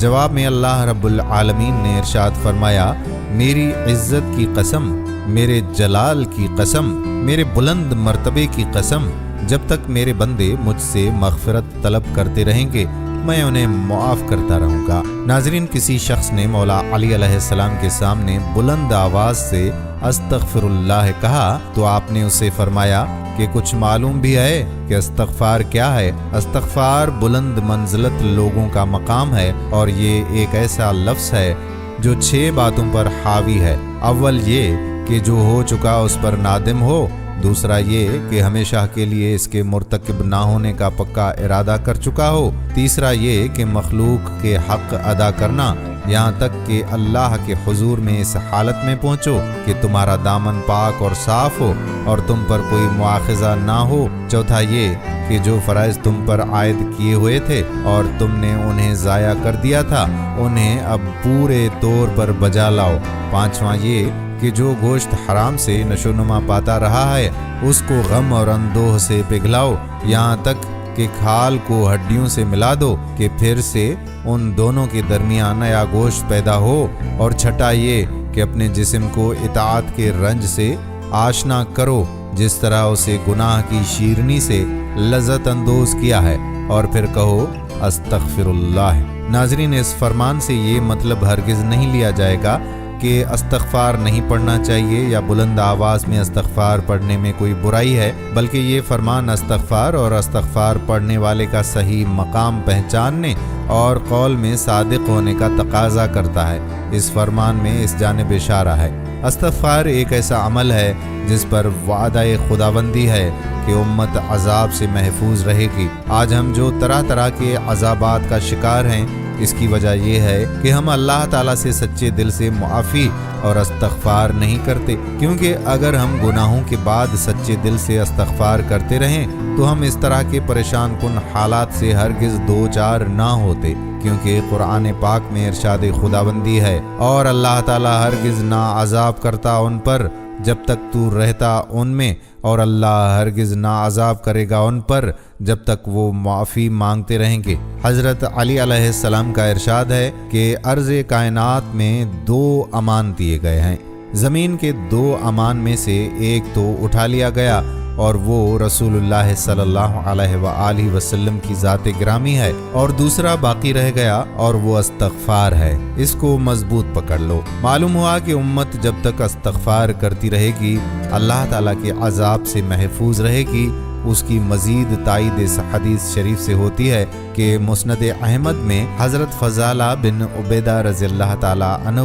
جواب میں اللہ رب العالمین نے ارشاد فرمایا، میری عزت کی قسم، میرے جلال کی قسم، میرے بلند مرتبے کی قسم، جب تک میرے بندے مجھ سے مغفرت طلب کرتے رہیں گے میں انہیں معاف کرتا رہوں گا۔ ناظرین، کسی شخص نے مولا علی علیہ السلام کے سامنے بلند آواز سے استغفر اللہ کہا تو آپ نے اسے فرمایا کہ کچھ معلوم بھی ہے کہ استغفار کیا ہے؟ استغفار بلند منزلت لوگوں کا مقام ہے، اور یہ ایک ایسا لفظ ہے جو 6 باتوں پر حاوی ہے۔ اول یہ کہ جو ہو چکا اس پر نادم ہو، دوسرا یہ کہ ہمیشہ کے لیے اس کے مرتکب نہ ہونے کا پکا ارادہ کر چکا ہو، تیسرا یہ کہ مخلوق کے حق ادا کرنا یہاں تک کہ اللہ کے حضور میں اس حالت میں پہنچو کہ تمہارا دامن پاک اور صاف ہو اور تم پر کوئی مواخذہ نہ ہو، چوتھا یہ کہ جو فرائض تم پر عائد کیے ہوئے تھے اور تم نے انہیں ضائع کر دیا تھا انہیں اب پورے طور پر بجا لاؤ، پانچواں یہ کہ جو گوشت حرام سے نشو نما پاتا رہا ہے اس کو غم اور اندوہ سے پگھلاؤ یہاں تک کہ کھال کو ہڈیوں سے ملا دو کہ پھر سے ان دونوں کے درمیان نیا گوشت پیدا ہو، اور چھٹا یہ کہ اپنے جسم کو اطاعت کے رنج سے آشنا کرو جس طرح اسے گناہ کی شیرنی سے لذت اندوز کیا ہے، اور پھر کہو استغفر اللہ۔ ناظرین، اس فرمان سے یہ مطلب ہرگز نہیں لیا جائے گا کہ استغفار نہیں پڑھنا چاہیے یا بلند آواز میں استغفار پڑھنے میں کوئی برائی ہے، بلکہ یہ فرمان استغفار اور استغفار پڑھنے والے کا صحیح مقام پہچاننے اور قول میں صادق ہونے کا تقاضا کرتا ہے۔ اس فرمان میں اس جانب اشارہ ہے۔ استغفار ایک ایسا عمل ہے جس پر وعدہ خداوندی ہے کہ امت عذاب سے محفوظ رہے گی۔ آج ہم جو طرح طرح کے عذابات کا شکار ہیں، اس کی وجہ یہ ہے کہ ہم اللہ تعالیٰ سے سچے دل سے معافی اور استغفار نہیں کرتے، کیونکہ اگر ہم گناہوں کے بعد سچے دل سے استغفار کرتے رہیں تو ہم اس طرح کے پریشان کن حالات سے ہرگز دوچار نہ ہوتے، کیونکہ قرآن پاک میں ارشاد خداوندی ہے، اور اللہ تعالیٰ ہرگز نہ عذاب کرتا ان پر جب تک تو رہتا ان میں، اور اللہ ہرگز نہ عذاب کرے گا ان پر جب تک وہ معافی مانگتے رہیں گے۔ حضرت علی علیہ السلام کا ارشاد ہے کہ عرض کائنات میں 2 امان دیے گئے ہیں، زمین کے 2 امان میں سے ایک تو اٹھا لیا گیا اور وہ رسول اللہ صلی اللہ علیہ وآلہ وسلم کی ذات گرامی ہے، اور دوسرا باقی رہ گیا اور وہ استغفار ہے، اس کو مضبوط پکڑ لو۔ معلوم ہوا کہ امت جب تک استغفار کرتی رہے گی اللہ تعالیٰ کے عذاب سے محفوظ رہے گی۔ اس کی مزید تائید اس حدیث شریف سے ہوتی ہے کہ مسند احمد میں حضرت فضالہ بن عبیدہ رضی اللہ تعالیٰ عنہ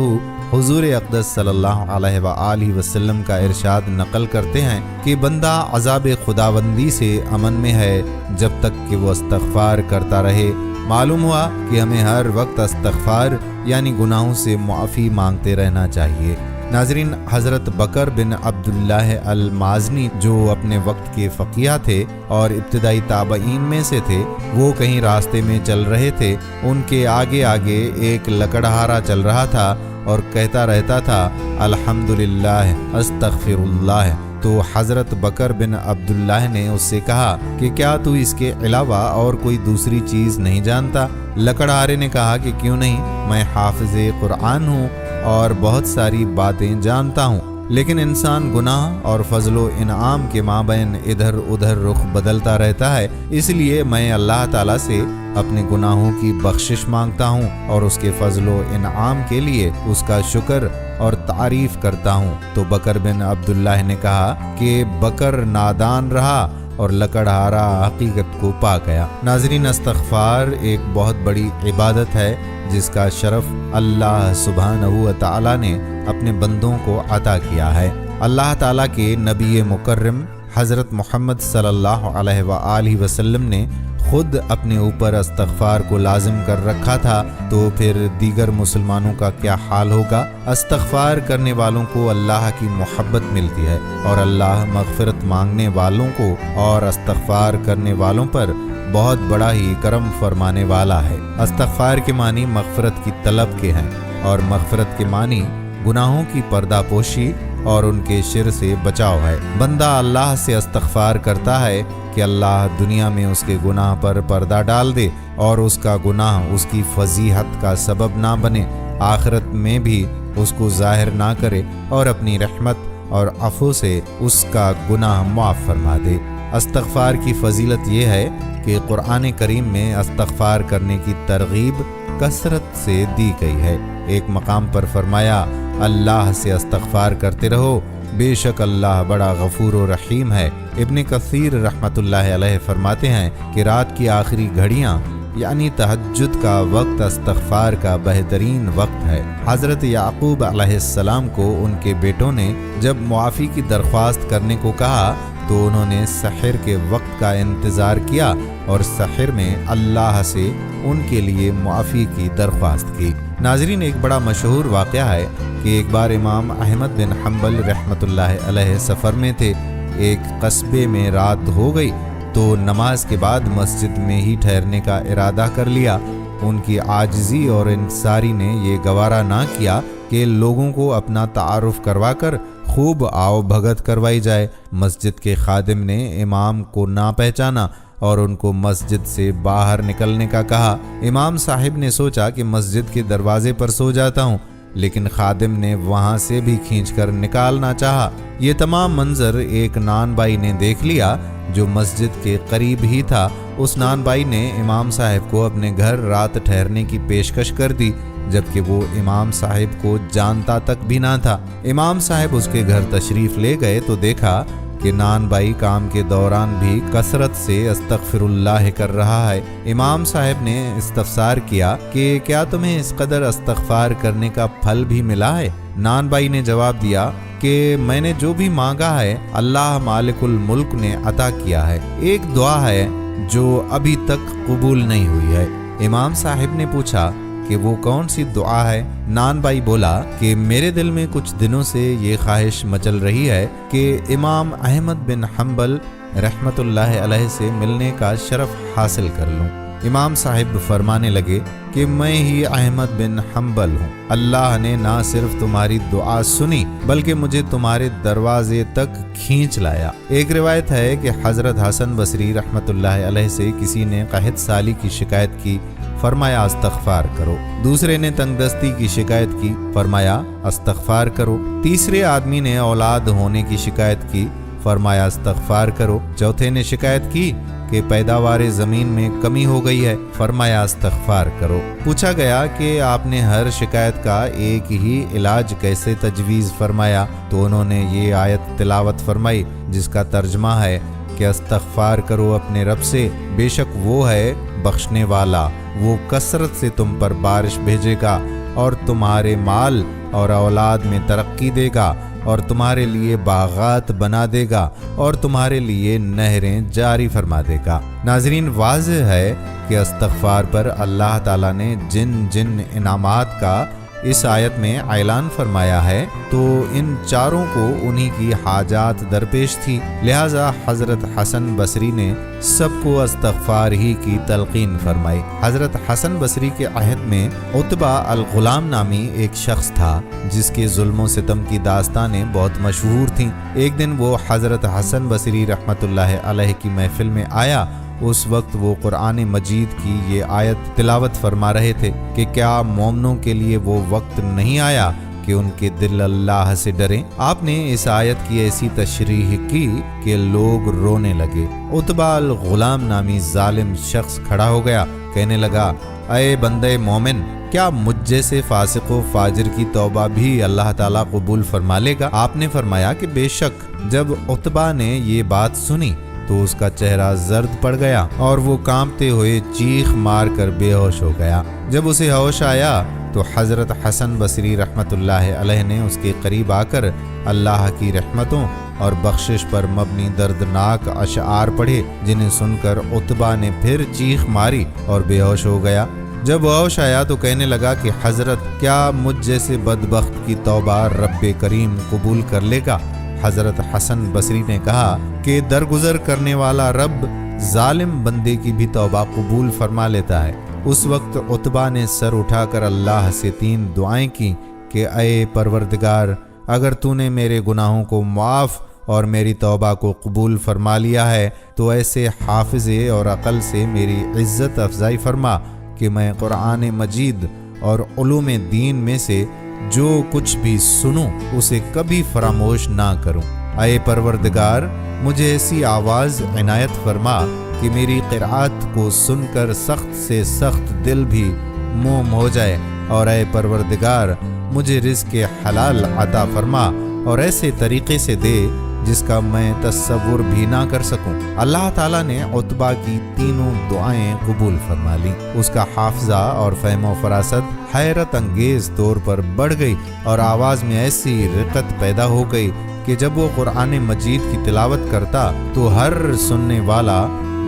حضور اقدس صلی اللہ علیہ وآلہ وسلم کا ارشاد نقل کرتے ہیں کہ بندہ عذاب خداوندی سے امن میں ہے جب تک کہ وہ استغفار کرتا رہے۔ معلوم ہوا کہ ہمیں ہر وقت استغفار یعنی گناہوں سے معافی مانگتے رہنا چاہیے۔ ناظرین، حضرت بکر بن عبداللہ المازنی جو اپنے وقت کے فقیہ تھے اور ابتدائی تابعین میں سے تھے، وہ کہیں راستے میں چل رہے تھے، ان کے آگے آگے ایک لکڑہارا چل رہا تھا اور کہتا رہتا تھا الحمدللہ استغفر اللہ۔ تو حضرت بکر بن عبداللہ نے اس سے کہا کہ کیا تو اس کے علاوہ اور کوئی دوسری چیز نہیں جانتا؟ لکڑہارے نے کہا کہ کیوں نہیں، میں حافظ قرآن ہوں اور بہت ساری باتیں جانتا ہوں، لیکن انسان گناہ اور فضل و انعام کے مابین ادھر ادھر رخ بدلتا رہتا ہے، اس لیے میں اللہ تعالیٰ سے اپنے گناہوں کی بخشش مانگتا ہوں اور اس کے فضل و انعام کے لیے اس کا شکر اور تعریف کرتا ہوں۔ تو بکر بن عبداللہ نے کہا کہ بکر نادان رہا اور لکڑہارا حقیقت کو پا گیا۔ ناظرین، استغفار ایک بہت بڑی عبادت ہے جس کا شرف اللہ سبحانہ و تعالیٰ نے اپنے بندوں کو عطا کیا ہے۔ اللہ تعالیٰ کے نبی مکرم حضرت محمد صلی اللہ علیہ وآلہ وسلم نے خود اپنے اوپر استغفار کو لازم کر رکھا تھا، تو پھر دیگر مسلمانوں کا کیا حال ہوگا؟ استغفار کرنے والوں کو اللہ کی محبت ملتی ہے، اور اللہ مغفرت مانگنے والوں کو اور استغفار کرنے والوں پر بہت بڑا ہی کرم فرمانے والا ہے۔ استغفار کے معنی مغفرت کی طلب کے ہیں، اور مغفرت کے معنی گناہوں کی پردہ پوشی اور ان کے شر سے بچاؤ ہے۔ بندہ اللہ سے استغفار کرتا ہے کہ اللہ دنیا میں اس کے گناہ پر پردہ ڈال دے اور اس کا گناہ اس کی فضیحت کا سبب نہ بنے، آخرت میں بھی اس کو ظاہر نہ کرے اور اپنی رحمت اور عفو سے اس کا گناہ معاف فرما دے۔ استغفار کی فضیلت یہ ہے کہ قرآن کریم میں استغفار کرنے کی ترغیب کثرت سے دی گئی ہے۔ ایک مقام پر فرمایا، اللہ سے استغفار کرتے رہو، بے شک اللہ بڑا غفور و رحیم ہے۔ ابن کثیر رحمۃ اللہ علیہ فرماتے ہیں کہ رات کی آخری گھڑیاں یعنی تہجد کا وقت استغفار کا بہترین وقت ہے۔ حضرت یعقوب علیہ السلام کو ان کے بیٹوں نے جب معافی کی درخواست کرنے کو کہا تو انہوں نے سحر کے وقت کا انتظار کیا اور سحر میں اللہ سے ان کے لیے معافی کی درخواست کی۔ ناظرین، ایک بڑا مشہور واقعہ ہے کہ ایک بار امام احمد بن حنبل رحمۃ اللہ علیہ سفر میں تھے۔ ایک قصبے میں رات ہو گئی تو نماز کے بعد مسجد میں ہی ٹھہرنے کا ارادہ کر لیا۔ ان کی عاجزی اور انکساری نے یہ گوارا نہ کیا کہ لوگوں کو اپنا تعارف کروا کر خوب آؤ بھگت کروائی جائے۔ مسجد کے خادم نے امام کو نہ پہچانا اور ان کو مسجد سے باہر نکلنے کا کہا۔ امام صاحب نے سوچا کہ مسجد کے دروازے پر سو جاتا ہوں، لیکن خادم نے وہاں سے بھی کھینچ کر نکالنا چاہا۔ یہ تمام منظر ایک نان بائی نے دیکھ لیا جو مسجد کے قریب ہی تھا۔ اس نان بائی نے امام صاحب کو اپنے گھر رات ٹھہرنے کی پیشکش کر دی، جبکہ وہ امام صاحب کو جانتا تک بھی نہ تھا۔ امام صاحب اس کے گھر تشریف لے گئے تو دیکھا کہ نان بائی کام کے دوران بھی کثرت سے استغفر اللہ کر رہا ہے۔ امام صاحب نے استفسار کیا کہ کیا تمہیں اس قدر استغفار کرنے کا پھل بھی ملا ہے؟ نان بائی نے جواب دیا کہ میں نے جو بھی مانگا ہے اللہ مالک الملک نے عطا کیا ہے، ایک دعا ہے جو ابھی تک قبول نہیں ہوئی ہے۔ امام صاحب نے پوچھا کہ وہ کون سی دعا ہے؟ نان بائی بولا کہ میرے دل میں کچھ دنوں سے یہ خواہش مچل رہی ہے کہ امام احمد بن حنبل رحمت اللہ علیہ سے ملنے کا شرف حاصل کر لوں۔ امام صاحب فرمانے لگے کہ میں ہی احمد بن حنبل ہوں۔ اللہ نے نہ صرف تمہاری دعا سنی بلکہ مجھے تمہارے دروازے تک کھینچ لایا۔ ایک روایت ہے کہ حضرت حسن بصری رحمت اللہ علیہ سے کسی نے قحط سالی کی شکایت کی، فرمایا استغفار کرو۔ دوسرے نے تنگ دستی کی شکایت کی، فرمایا استغفار کرو۔ تیسرے آدمی نے اولاد ہونے کی شکایت کی، فرمایا استغفار کرو۔ چوتھے نے شکایت کی کہ پیداوار زمین میں کمی ہو گئی ہے، فرمایا استغفار کرو۔ پوچھا گیا کہ آپ نے ہر شکایت کا ایک ہی علاج کیسے تجویز فرمایا؟ تو انہوں نے یہ آیت تلاوت فرمائی جس کا ترجمہ ہے کہ استغفار کرو اپنے رب سے، بے شک وہ ہے بخشنے والا، وہ کثرت سے تم پر بارش بھیجے گا اور تمہارے مال اور اولاد میں ترقی دے گا اور تمہارے لیے باغات بنا دے گا اور تمہارے لیے نہریں جاری فرما دے گا۔ ناظرین، واضح ہے کہ استغفار پر اللہ تعالیٰ نے جن جن انعامات کا اس آیت میں اعلان فرمایا ہے تو ان چاروں کو انہی کی حاجات درپیش تھی، لہٰذا حضرت حسن بصری نے سب کو استغفار ہی کی تلقین فرمائی۔ حضرت حسن بصری کے عہد میں عتبہ الغلام نامی ایک شخص تھا جس کے ظلم و ستم کی داستانیں بہت مشہور تھیں۔ ایک دن وہ حضرت حسن بصری رحمت اللہ علیہ کی محفل میں آیا۔ اس وقت وہ قرآن مجید کی یہ آیت تلاوت فرما رہے تھے کہ کیا مومنوں کے لیے وہ وقت نہیں آیا کہ ان کے دل اللہ سے ڈریں؟ آپ نے اس آیت کی ایسی تشریح کی کہ لوگ رونے لگے۔ عتبہ الغلام نامی ظالم شخص کھڑا ہو گیا، کہنے لگا، اے بندے مومن، کیا مجھ جیسے فاسق و فاجر کی توبہ بھی اللہ تعالیٰ قبول فرما لے گا؟ آپ نے فرمایا کہ بے شک۔ جب عتبہ نے یہ بات سنی تو اس کا چہرہ زرد پڑ گیا اور وہ کانپتے ہوئے چیخ مار کر بے ہوش ہو گیا۔ جب اسے ہوش آیا تو حضرت حسن بصری رحمت اللہ علیہ نے اس کے قریب آ کر اللہ کی رحمتوں اور بخشش پر مبنی دردناک اشعار پڑھے، جنہیں سن کر عتبہ نے پھر چیخ ماری اور بے ہوش ہو گیا۔ جب ہوش آیا تو کہنے لگا کہ حضرت، کیا مجھ جیسے بدبخت کی توبہ رب کریم قبول کر لے گا؟ حضرت حسن بصری نے کہا کہ درگزر کرنے والا رب ظالم بندے کی بھی توبہ قبول فرما لیتا ہے۔ اس وقت عتبہ نے سر اٹھا کر اللہ سے 3 دعائیں کی کہ اے پروردگار، اگر تو نے میرے گناہوں کو معاف اور میری توبہ کو قبول فرما لیا ہے تو ایسے حافظے اور عقل سے میری عزت افزائی فرما کہ میں قرآن مجید اور علوم دین میں سے جو کچھ بھی سنوں اسے کبھی فراموش نہ کروں۔ اے پروردگار، مجھے ایسی آواز عنایت فرما کہ میری قرأت کو سن کر سخت سے سخت دل بھی موم ہو جائے، اور اے پروردگار مجھے رزق حلال عطا فرما اور ایسے طریقے سے دے جس کا میں تصور بھی نہ کر سکوں۔ اللہ تعالیٰ نے عتبہ کی تینوں دعائیں قبول فرما لیں۔ اس کا حافظہ اور فہم و فراست حیرت انگیز طور پر بڑھ گئی اور آواز میں ایسی رقت پیدا ہو گئی کہ جب وہ قرآن مجید کی تلاوت کرتا تو ہر سننے والا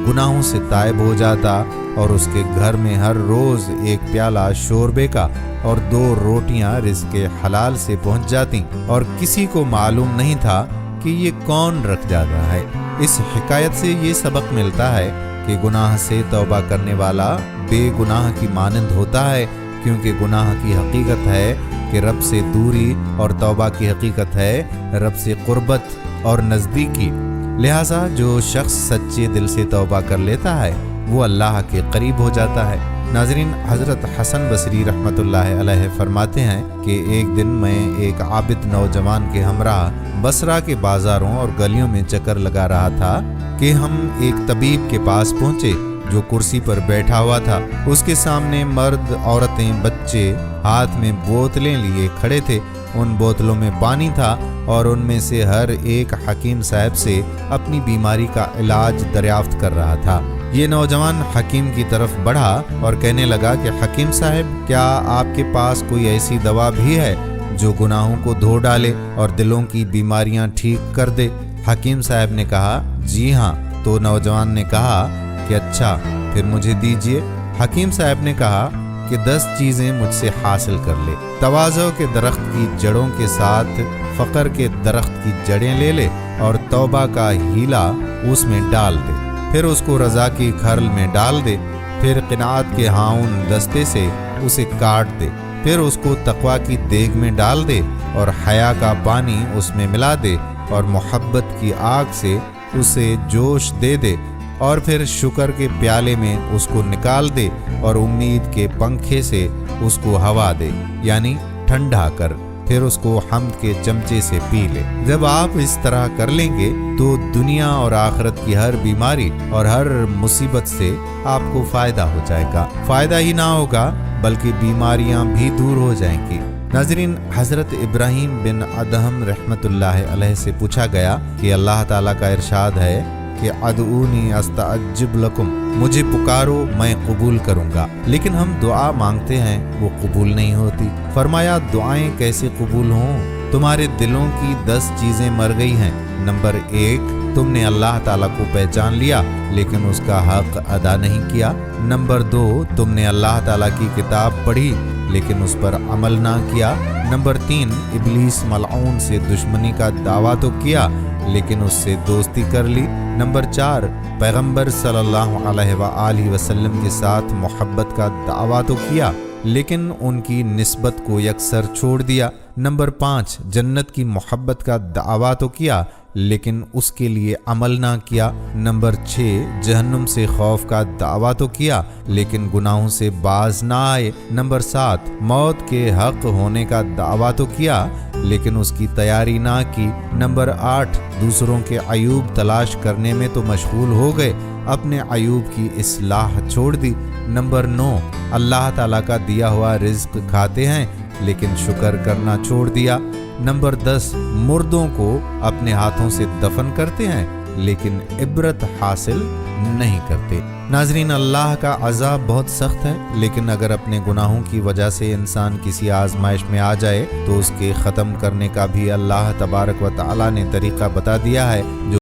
گناہوں سے تائب ہو جاتا، اور اس کے گھر میں ہر روز ایک پیالہ شوربے کا اور 2 روٹیاں رزق حلال سے پہنچ جاتی، اور کسی کو معلوم نہیں تھا کہ یہ کون رکھ جاتا ہے۔ اس حکایت سے یہ سبق ملتا ہے کہ گناہ سے توبہ کرنے والا بے گناہ کی مانند ہوتا ہے، کیونکہ گناہ کی حقیقت ہے کہ رب سے دوری اور توبہ کی حقیقت ہے رب سے قربت اور نزدیکی۔ لہٰذا جو شخص سچے دل سے توبہ کر لیتا ہے وہ اللہ کے قریب ہو جاتا ہے۔ ناظرین، حضرت حسن بصری رحمۃ اللہ علیہ فرماتے ہیں کہ ایک دن میں ایک عابد نوجوان کے ہمراہ بصرہ کے بازاروں اور گلیوں میں چکر لگا رہا تھا کہ ہم ایک طبیب کے پاس پہنچے جو کرسی پر بیٹھا ہوا تھا۔ اس کے سامنے مرد، عورتیں، بچے ہاتھ میں بوتلیں لیے کھڑے تھے۔ ان بوتلوں میں پانی تھا اور ان میں سے ہر ایک حکیم صاحب سے اپنی بیماری کا علاج دریافت کر رہا تھا۔ یہ نوجوان حکیم کی طرف بڑھا اور کہنے لگا کہ حکیم صاحب، کیا آپ کے پاس کوئی ایسی دوا بھی ہے جو گناہوں کو دھو ڈالے اور دلوں کی بیماریاں ٹھیک کر دے؟ حکیم صاحب نے کہا، جی ہاں۔ تو نوجوان نے کہا کہ اچھا، پھر مجھے دیجئے۔ حکیم صاحب نے کہا کہ 10 چیزیں مجھ سے حاصل کر لے۔ تواضع کے درخت کی جڑوں کے ساتھ فقر کے درخت کی جڑیں لے لے اور توبہ کا ہیلا اس میں ڈال دے، پھر اس کو رضا کی کھرل میں ڈال دے، پھر قناعت کے ہاون دستے سے اسے کاٹ دے، پھر اس کو تقویٰ کی دیگ میں ڈال دے اور حیا کا پانی اس میں ملا دے اور محبت کی آگ سے اسے جوش دے دے، اور پھر شکر کے پیالے میں اس کو نکال دے اور امید کے پنکھے سے اس کو ہوا دے، یعنی ٹھنڈا کر، پھر اس کو حمد کے چمچے سے پی لے۔ جب آپ اس طرح کر لیں گے تو دنیا اور آخرت کی ہر بیماری اور ہر مصیبت سے آپ کو فائدہ ہو جائے گا۔ فائدہ ہی نہ ہوگا بلکہ بیماریاں بھی دور ہو جائیں گی۔ ناظرین، حضرت ابراہیم بن ادہم رحمۃ اللہ علیہ سے پوچھا گیا کہ اللہ تعالیٰ کا ارشاد ہے کہ ادعونی استجب لکم، مجھے پکارو میں قبول کروں گا، لیکن ہم دعا مانگتے ہیں وہ قبول نہیں ہوتی۔ فرمایا، دعائیں کیسے قبول ہوں؟ تمہارے دلوں کی 10 چیزیں مر گئی ہیں۔ نمبر 1، تم نے اللہ تعالیٰ کو پہچان لیا لیکن اس کا حق ادا نہیں کیا۔ نمبر 2، تم نے اللہ تعالیٰ کی کتاب پڑھی لیکن اس پر عمل نہ کیا۔ نمبر 3، ابلیس ملعون سے دشمنی کا دعویٰ تو کیا لیکن اس سے دوستی کر لی۔ نمبر 4، پیغمبر صلی اللہ علیہ وآلہ وسلم کے ساتھ محبت کا دعویٰ تو کیا لیکن ان کی نسبت کو یکسر چھوڑ دیا۔ نمبر 5، جنت کی محبت کا دعویٰ تو کیا لیکن اس کے لیے عمل نہ کیا۔ نمبر 6، جہنم سے خوف کا دعویٰ تو کیا لیکن گناہوں سے باز نہ آئے۔ نمبر 7، موت کے حق ہونے کا دعویٰ تو کیا لیکن اس کی تیاری نہ کی۔ نمبر 8، دوسروں کے عیوب تلاش کرنے میں تو مشغول ہو گئے، اپنے عیوب کی اصلاح چھوڑ دی۔ نمبر 9، اللہ تعالیٰ کا دیا ہوا رزق کھاتے ہیں لیکن شکر کرنا چھوڑ دیا۔ نمبر 10، مردوں کو اپنے ہاتھوں سے دفن کرتے ہیں لیکن عبرت حاصل نہیں کرتے۔ ناظرین، اللہ کا عذاب بہت سخت ہے، لیکن اگر اپنے گناہوں کی وجہ سے انسان کسی آزمائش میں آ جائے تو اس کے ختم کرنے کا بھی اللہ تبارک و تعالیٰ نے طریقہ بتا دیا ہے، جو